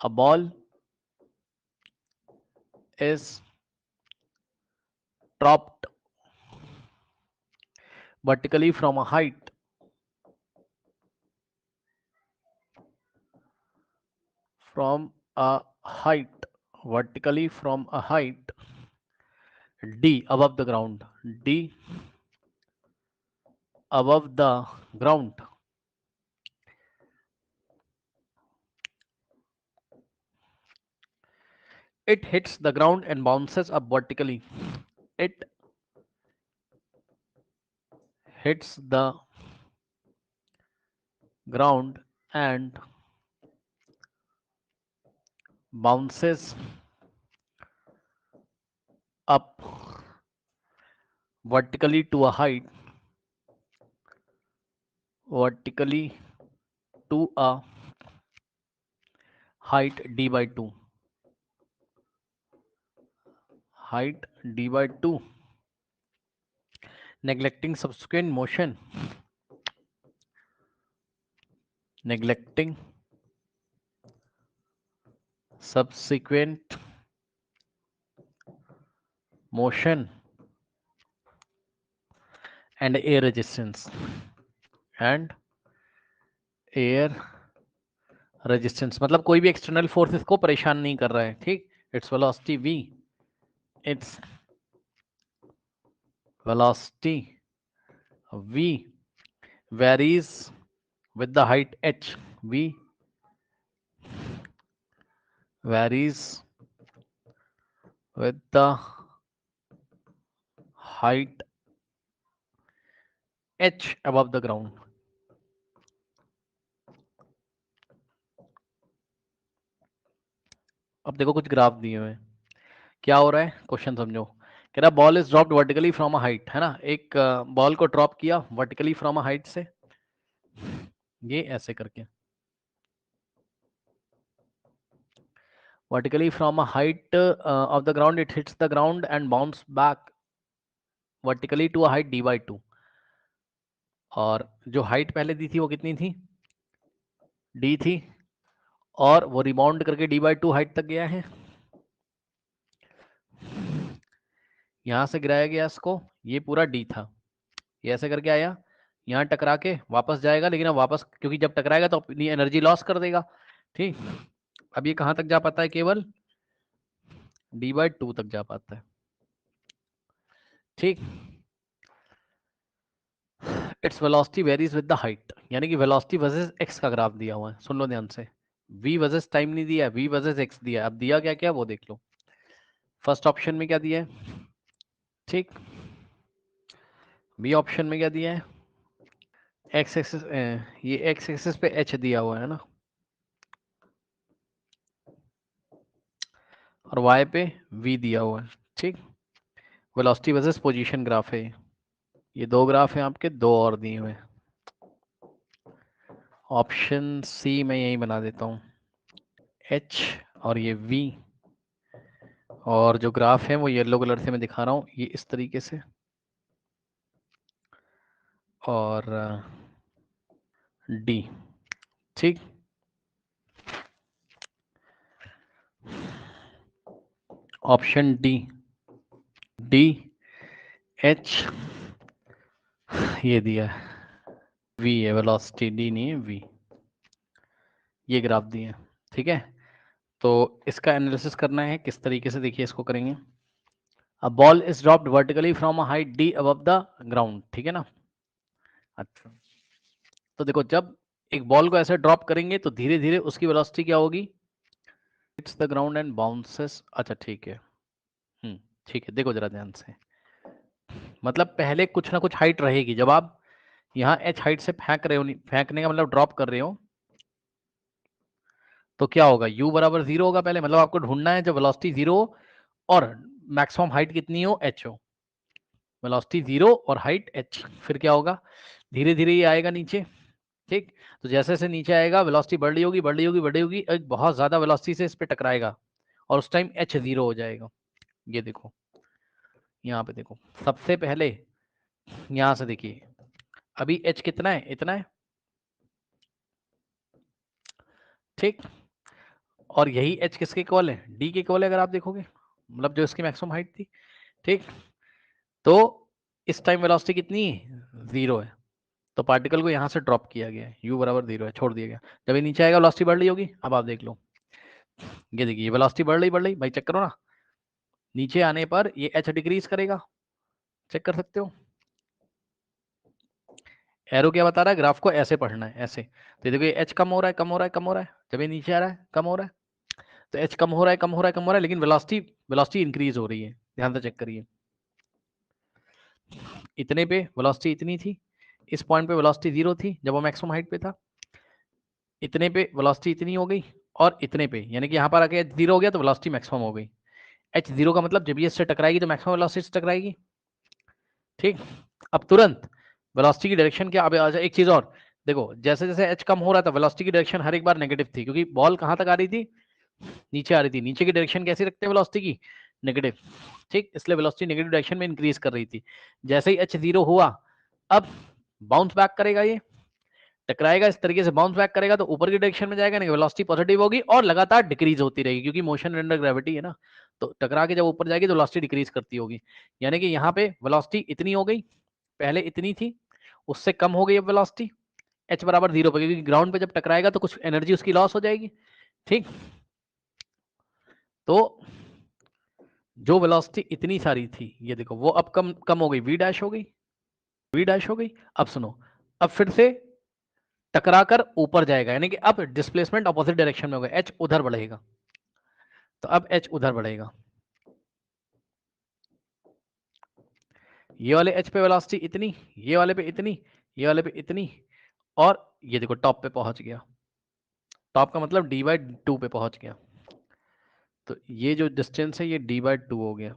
A ball is dropped vertically from a height from a height vertically from a height d above the ground, d above the ground. It hits the ground and bounces up vertically. It hits the ground and bounces up vertically to a height vertically to a height d by 2, height d by 2, neglecting subsequent motion, neglecting subsequent motion and air resistance and air resistance, मतलब कोई भी external force इसको परेशान नहीं कर रहा है, ठीक। Its velocity v, its velocity v varies with the height h, v varies with the height h above the ground. अब देखो कुछ ग्राफ दिए हुए हैं, क्या हो रहा है, क्वेश्चन समझो। कह रहा ball is dropped vertically from a height, है ना, एक बॉल को ड्रॉप किया वर्टिकली फ्रॉम अ हाइट से, ये ऐसे करके vertically from a height of the ground, it hits the ground and bounce back vertically to a height d by 2. और जो हाइट पहले दी थी वो कितनी थी, d थी, और वो रिबाउंड करके d by 2 हाइट तक गया है, यहां से गिराया गया इसको, ये पूरा d था, ये ऐसे करके आया, यहाँ टकरा के वापस जाएगा, लेकिन अब वापस क्योंकि जब टकराएगा तो अपनी एनर्जी लॉस कर देगा, ठीक। अब ये कहां तक जा पाता है, केवल d by 2 तक जा पाता है, ठीक। Its velocity varies with the height, यानी कि वेलोसिटी वर्सेस एक्स का ग्राफ दिया हुआ है, सुन लो ध्यान से, v वर्सेस टाइम नहीं दिया है, v वर्सेस एक्स दिया है। अब दिया क्या क्या वो देख लो, फर्स्ट ऑप्शन में क्या दिया है, ठीक, बी ऑप्शन में क्या दिया है, एक्स एक्सिस, ये एक्स एक्सिस पे h दिया हुआ है ना, और y पे v दिया हुआ है, ठीक। वेलोसिटी वर्सेस पोजीशन ग्राफ है ये दो ग्राफ हैं आपके, दो और दिए हुए हैं। ऑप्शन सी मैं यही बना देता हूँ, h और ये v, और जो ग्राफ है वो येलो कलर से मैं दिखा रहा हूँ, ये इस तरीके से, और डी, ठीक। ऑप्शन डी, डी एच ये दिया है, वी है वेलोसिटी, डी नहीं है वी, ये ग्राफ दिए हैं, ठीक है। तो इसका एनालिसिस करना है किस तरीके से, देखिए इसको करेंगे। A ball is dropped vertically from a height D above the ground, ठीक है ना। अच्छा, तो देखो जब एक बॉल को ऐसे ड्रॉप करेंगे तो धीरे धीरे उसकी वेलोसिटी क्या होगी, hits the ground and bounces, अच्छा ठीक है, ठीक है, देखो जरा ध्यान से, मतलब पहले कुछ ना कुछ हाइट रहेगी, जब आप यहाँ h हाइट से फेंक रहे हो, फेंकने का मतलब ड्रॉप कर रहे हो, तो क्या होगा, u बराबर 0 होगा पहले, मतलब आपको ढूंढना है जब वेलोसिटी 0 और मैक्सिमम हाइट कितनी हो, h हो, वेलोसिटी 0 और हाइट h, फिर क्या होगा, धीरे धीरे ये आएगा नीचे, ठीक। तो जैसे जैसे नीचे आएगा वेलोसिटी बढ़ रही होगी, बढ़ रही होगी, बढ़ रही होगी, एक बहुत ज्यादा वेलोसिटी से इस पे टकराएगा और उस टाइम h 0 हो जाएगा। ये देखो यहाँ पे देखो, सबसे पहले यहाँ से देखिए, अभी h कितना है, इतना है, ठीक। और यही h किसके इक्वल है, d के इक्वल है अगर आप देखोगे, मतलब जो इसकी मैक्सिमम हाइट थी। ठीक, तो इस टाइम वेलोसिटी कितनी है, 0 है, तो पार्टिकल को यहां से ड्रॉप किया गया है, u बराबर 0 है, छोड़ दिया गया। जब ये नीचे आएगा वेलोसिटी बढ़ रही होगी। अब आप देख लो, ये देखिए वेलोसिटी बढ़ रही भाई, चेक करो ना, नीचे आने पर ये h डिक्रीज करेगा, चेक कर सकते हो। एरो क्या बता रहा है, ग्राफ को ऐसे पढ़ना है, ऐसे। तो देखो ये h कम हो रहा है, कम हो रहा है, कम हो रहा है, जब ये नीचे आ रहा है कम हो रहा है, तो h कम हो रहा है, कम हो रहा है, कम हो रहा है, लेकिन वेलोसिटी वेलोसिटी इंक्रीज हो रही है। ध्यान से चेक करिए, इतने पे वेलोसिटी इतनी थी, इस पॉइंट पे वेलोसिटी 0 थी जब वो मैक्सिमम हाइट पे था, इतने पे वेलोसिटी इतनी हो गई, और इतने पे, यानी कि यहाँ पर आके h 0 हो गया तो वेलोसिटी मैक्सिमम हो गई। h 0 का मतलब जब ये इससे टकराएगी तो मैक्सिमम वेलोसिटी से टकराएगी। ठीक, अब तुरंत वेलोसिटी की डायरेक्शन क्या, अब एक चीज और देखो, जैसे जैसे h कम हो रहा था वेलोसिटी की डायरेक्शन हर एक बार नेगेटिव थी, क्योंकि बॉल कहाँ तक आ रही थी, नीचे आ रही थी। नीचे की डायरेक्शन कैसी रखते हैं वेलोसिटी की, नेगेटिव। ठीक, इसलिए वेलोसिटी नेगेटिव डायरेक्शन में इंक्रीज कर रही थी। जैसे ही h 0 हुआ, अब बाउंस बैक करेगा, ये टकराएगा, इस तरीके से बाउंस बैक करेगा तो ऊपर की डायरेक्शन में जाएगा, नहीं वेलोसिटी पॉजिटिव होगी और लगातार डिक्रीज होती रहेगी, क्योंकि मोशन अंडर ग्रेविटी है ना, तो टकरा के जब ऊपर जाएगी तो वेलोसिटी डिक्रीज करती होगी। यानी कि यहाँ पे वेलोसिटी इतनी हो गई, पहले इतनी थी, उससे कम हो गई अब वेलोसिटी, h बराबर 0 पे, क्योंकि ग्राउंड पे जब टकराएगा तो कुछ एनर्जी उसकी लॉस हो जाएगी। ठीक, तो जो वेलोसिटी इतनी सारी थी, ये देखो वो अब कम कम हो गई, v डैश हो गई, v डैश हो गई। अब सुनो, अब फिर से टकरा कर ऊपर जाएगा, यानी कि अब डिस्प्लेसमेंट अपोजिट डायरेक्शन में होगा, h उधर बढ़ेगा, तो अब h उधर बढ़ेगा, ये वाले h पे वेलोसिटी इतनी, ये वाले पे इतनी, ये वाले पे इतनी, और ये देखो टॉप पे पहुंच गया, टॉप का मतलब d/2 पे पहुंच गया, तो ये जो डिस्टेंस है ये d/2 हो गया,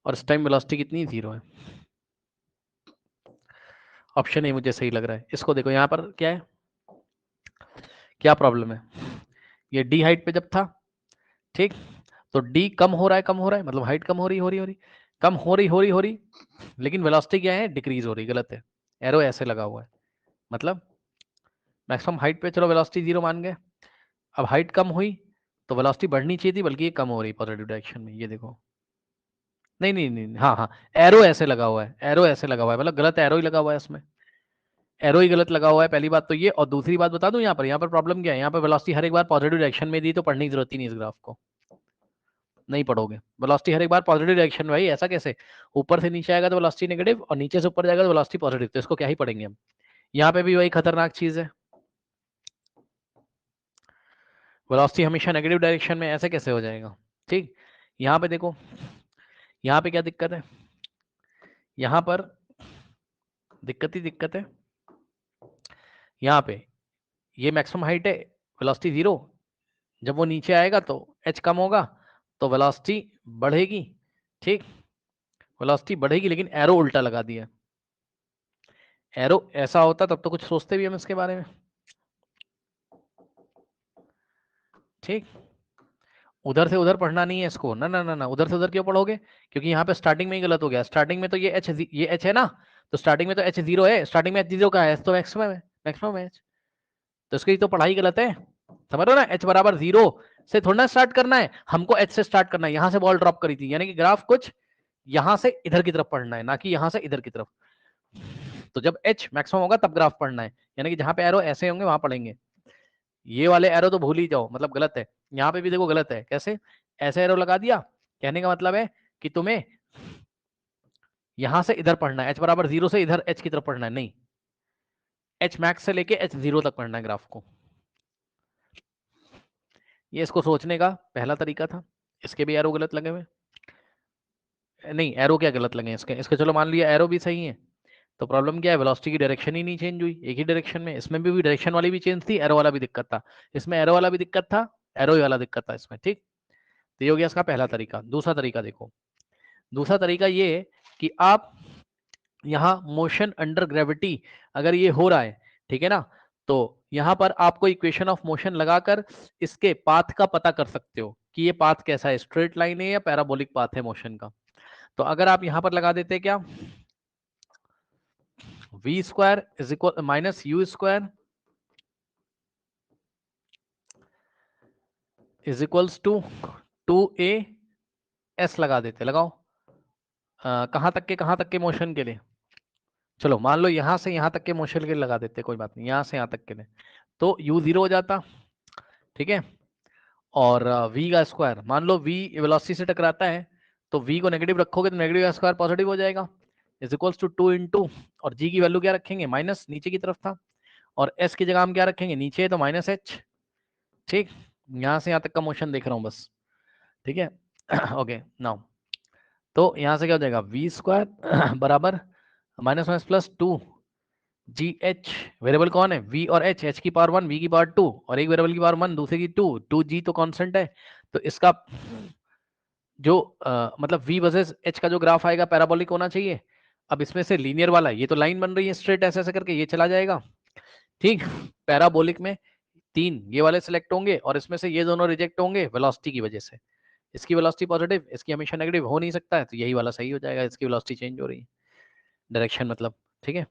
और इस टाइम वेलोसिटी कितनी, 0 है। ऑप्शन ए मुझे सही लग रहा है। इसको देखो यहाँ पर क्या है, क्या प्रॉब्लम है, ये डी हाइट पे जब था, ठीक, तो डी कम हो रहा है, कम हो रहा है, मतलब हाइट कम हो रही, कम हो रही, लेकिन वेलोसिटी क्या है, डिक्रीज हो रही, गलत है, एरो ऐसे लगा हुआ है, मतलब मैक्सिमम हाइट पे चलो वेलोसिटी 0 मान गए, अब हाइट कम हुई तो वेलोसिटी बढ़नी चाहिए थी, बल्कि ये कम हो रही पॉजिटिव डायरेक्शन में, ये देखो, नहीं नहीं नहीं, हाँ हाँ, एरो ऐसे लगा हुआ है, एरो ऐसे लगा हुआ है, मतलब गलत एरो ही लगा हुआ है इसमें, एरो ही गलत लगा हुआ है, पहली बात तो ये, और दूसरी बात बता दूं, यहाँ पर प्रॉब्लम क्या है, यहाँ पर वेलोसिटी हर एक बार पॉजिटिव डायरेक्शन में दी तो पढ़ने की जरूरत ही नहीं इस ग्राफ को, नहीं पढ़ोगे, वेलोसिटी हर एक बार पॉजिटिव डायरेक्शन में, भाई ऐसा कैसे, ऊपर से नीचे आएगा तो वेलोसिटी नेगेटिव, और नीचे से ऊपर जाएगा तो वेलोसिटी पॉजिटिव, तो इसको क्या ही पढ़ेंगे हम। यहाँ पे भी वही खतरनाक चीज है, वेलोसिटी हमेशा नेगेटिव डायरेक्शन में, ऐसे कैसे हो जाएगा। ठीक, यहाँ पे देखो, यहाँ पे क्या दिक्कत है, यहाँ पर दिक्कत ही दिक्कत है, यहाँ पे ये मैक्सिमम हाइट है, वेलोसिटी 0, जब वो नीचे आएगा तो h कम होगा, तो वेलोसिटी बढ़ेगी। ठीक, वेलोसिटी बढ़ेगी, लेकिन एरो उल्टा लगा दिया, एरो ऐसा होता तब तो कुछ सोचते भी हम इसके बारे में। ठीक, उधर से उधर पढ़ना नहीं है इसको, ना ना ना ना, उधर से उधर क्यों पढ़ोगे, क्योंकि यहाँ पे स्टार्टिंग में ही गलत हो गया, स्टार्टिंग में तो ये h है ना, तो स्टार्टिंग में तो h 0 है, स्टार्टिंग में h 0 का है, तो मैक्सिमम है, मैक्सिमम है h, तो इसकी तो पढ़ाई गलत है, समझ रहे हो ना, h बराबर 0 से थोड़ा ना स्टार्ट करना है, हमको h से स्टार्ट करना है, यहाँ से बॉल ड्रॉप करी थी, यानी कि ग्राफ कुछ यहाँ से इधर की तरफ पढ़ना है, ना कि यहाँ से इधर की तरफ, तो जब h मैक्सिमम होगा तब ग्राफ पढ़ना है, यानी कि जहाँ पे एरो ऐसे होंगे वहां पढ़ेंगे, ये वाले एरो तो भूल ही जाओ, मतलब गलत है। यहाँ पे भी देखो गलत है, कैसे, ऐसे एरो लगा दिया, कहने का मतलब है कि तुम्हें यहां से इधर पढ़ना है, h बराबर 0 से इधर h की तरफ पढ़ना है, नहीं, h मैक्स से लेके h 0 तक पढ़ना है ग्राफ को। ये इसको सोचने का पहला तरीका था, इसके भी एरो गलत लगे हुए, नहीं एरो क्या गलत लगे इसके, इसके चलो मान लिया एरो भी सही है, तो प्रॉब्लम क्या है, वेलोसिटी की डायरेक्शन ही नहीं चेंज हुई, एक ही डायरेक्शन में, इसमें भी डायरेक्शन वाली भी चेंज थी, एरो वाला भी दिक्कत था, इसमें एरो वाला भी दिक्कत था, एरो वाला दिक्कत था इसमें। ठीक, तो ये हो गया इसका पहला तरीका। दूसरा तरीका देखो, दूसरा तरीका ये है कि आप यहाँ मोशन अंडर ग्रेविटी अगर ये हो रहा है, ठीक है ना, तो यहाँ पर आपको इक्वेशन ऑफ मोशन लगाकर इसके पाथ का पता कर सकते हो कि ये पाथ कैसा है, स्ट्रेट लाइन है या पैराबोलिक पाथ है मोशन का। तो अगर आप यहाँ पर लगा देते क्या, v square is equal minus U square is equals to 2a(s) लगा देते, लगाओ। कहाँ तक के मोशन के लिए? चलो मान लो यहां से यहां तक के मोशन के लिए लगा देते, कोई बात नहीं, यहां से यहां तक के लिए, तो u 0 हो जाता, ठीक है। और v का स्क्वायर, मान लो v वेलोसिटी से टकराता है, तो v को नेगेटिव रखोगे तो नेगेटिव का स्क्वायर पॉजिटिव हो जाएगा, इज इक्वल्स टू 2 इंटू, और g की वैल्यू क्या रखेंगे, माइनस, नीचे की तरफ था, और s की जगह हम क्या रखेंगे, नीचे है तो माइनस h, ठीक। यहां से यहां तक का मोशन देख रहा हूं बस, ठीक है। ओके नाउ, तो यहां से क्या हो जाएगा, v स्क्वायर बराबर माइनस माइनस प्लस 2 जी एच, वेरिएबल कौन है, v और h की पावर 1 v की पावर 2, और एक वेरिएबल की पावर 1 दूसरे की 2, 2g तो कांस्टेंट है, तो इसका जो मतलब v वर्सेस h का जो ग्राफ आएगा पैराबोलिक होना चाहिए। अब इसमें से लीनियर वाला, ये तो लाइन बन रही है स्ट्रेट ऐसे ऐसे करके, ये चला जाएगा, ठीक। पैराबोलिक में 3 ये वाले सिलेक्ट होंगे, और इसमें से ये दोनों रिजेक्ट होंगे वेलोसिटी की वजह से, इसकी वेलोसिटी पॉजिटिव, इसकी हमेशा नेगेटिव हो नहीं सकता है, तो यही वाला सही हो जाएगा, इसकी वेलोसिटी चेंज हो रही है, डायरेक्शन मतलब, ठीक है।